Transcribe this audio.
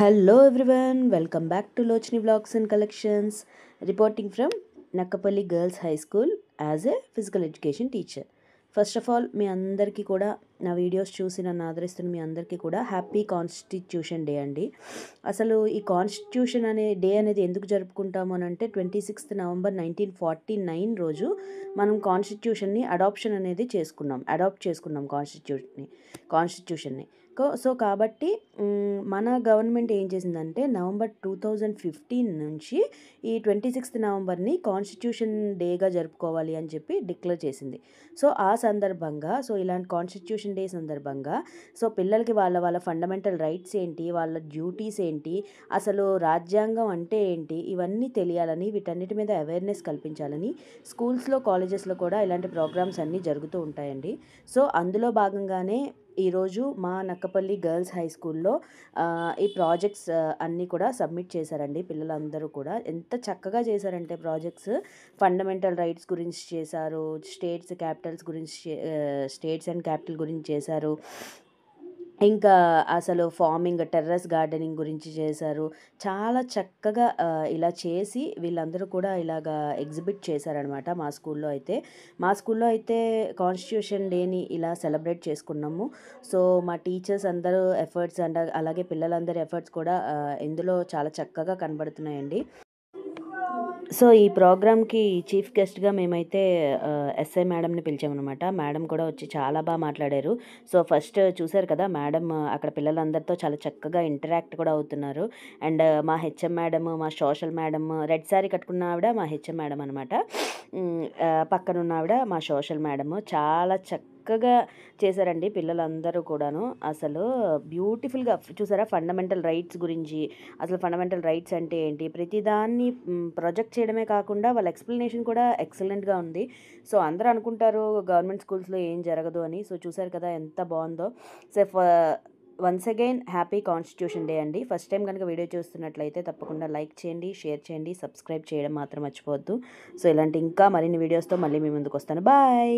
Hello everyone, welcome back to Lochni Vlogs and Collections. Reporting from Nakapalli Girls High School as a physical education teacher. First of all మీ అందరికీ కూడా నా videos చూసి నన్ను ఆదరిస్తున్న మీ అందరికీ కూడా హ్యాపీ కాన్స్టిట్యూషన్ డే అండి. అసలు ఈ కాన్స్టిట్యూషన్ అనే డే అనేది ఎందుకు జరుపుకుంటాము అని అంటే 26th November 1949 రోజు మనం కాన్స్టిట్యూషన్ని అడాప్ట్ చేసుకున్నాం కాన్స్టిట్యూషన్ని. సో కాబట్టి మన గవర్నమెంట్ ఏం చేసిందంటే November 2015 నుంచి ఈ 26th Novemberని కాన్స్టిట్యూషన్ డేగా జరుపుకోవాలి అని చెప్పి డిక్లేర్ చేసింది. సో ఆ సందర్భంగా ఇలాంటి కాన్స్టిట్యూషన్ డే సందర్భంగా పిల్లలకి వాళ్ళ ఫండమెంటల్ రైట్స్ ఏంటి, వాళ్ళ డ్యూటీస్ ఏంటి, అసలు రాజ్యాంగం అంటే ఏంటి, ఇవన్నీ తెలియాలని, వీటన్నిటి మీద అవేర్నెస్ కల్పించాలని స్కూల్స్లో కాలేజెస్లో కూడా ఇలాంటి ప్రోగ్రామ్స్ అన్నీ జరుగుతూ ఉంటాయండి. సో అందులో భాగంగానే ఈరోజు మా నక్కపల్లి గర్ల్స్ హై స్కూల్లో ఈ ప్రాజెక్ట్స్ అన్నీ కూడా సబ్మిట్ చేశారండి. పిల్లలందరూ కూడా ఎంత చక్కగా చేశారంటే ప్రాజెక్ట్స్ ఫండమెంటల్ రైట్స్ గురించి చేశారు, స్టేట్స్ అండ్ క్యాపిటల్ గురించి చేశారు, ఇంకా అసలు ఫార్మింగ్, టెర్రస్ గార్డెనింగ్ గురించి చేశారు. చాలా చక్కగా ఇలా చేసి వీళ్ళందరూ కూడా ఇలాగా ఎగ్జిబిట్ చేశారనమాట. మా స్కూల్లో అయితే కాన్స్టిట్యూషన్ డేని ఇలా సెలబ్రేట్ చేసుకున్నాము. సో మా టీచర్స్ అందరూ ఎఫర్ట్స్ అండ్ అలాగే పిల్లలందరి ఎఫర్ట్స్ కూడా ఇందులో చాలా చక్కగా కనబడుతున్నాయండి. సో ఈ ప్రోగ్రామ్కి చీఫ్ గెస్ట్గా మేమైతే ఎస్ఐ మేడంని పిలిచామన్నమాట. మేడం కూడా వచ్చి చాలా బాగా మాట్లాడారు. సో ఫస్ట్ చూశారు కదా, మేడం అక్కడ పిల్లలందరితో చాలా చక్కగా ఇంటరాక్ట్ కూడా అవుతున్నారు. అండ్ మా హెచ్ఎం మేడం, మా సోషల్ మేడం, రెడ్ శారీ కట్టుకున్న ఆవిడ మా హెచ్ఎం మేడం అనమాట. పక్కన ఉన్న ఆవిడ మా సోషల్ మేడము. చాలా చక్కగా చేశారండి పిల్లలందరూ కూడాను. అసలు బ్యూటిఫుల్గా చూసారా, ఫండమెంటల్ రైట్స్ గురించి, అసలు ఫండమెంటల్ రైట్స్ అంటే ఏంటి, ప్రతిదాన్ని ప్రొజెక్ట్ చేయడమే కాకుండా వాళ్ళ ఎక్స్ప్లెనేషన్ కూడా ఎక్సలెంట్గా ఉంది. సో అందరూ అనుకుంటారు గవర్నమెంట్ స్కూల్స్లో ఏం జరగదు అని. సో చూసారు కదా ఎంత బాగుందో. So once again happy constitution day అండి. ఫస్ట్ టైం కనుక వీడియో చూస్తున్నట్లయితే తప్పకుండా లైక్ చేయండి, షేర్ చేయండి, సబ్స్క్రైబ్ చేయడం మాత్రం మర్చిపోవద్దు. సో ఇలాంటి ఇంకా మరిన్ని వీడియోస్తో మళ్ళీ మీ ముందుకు వస్తాను. బాయ్.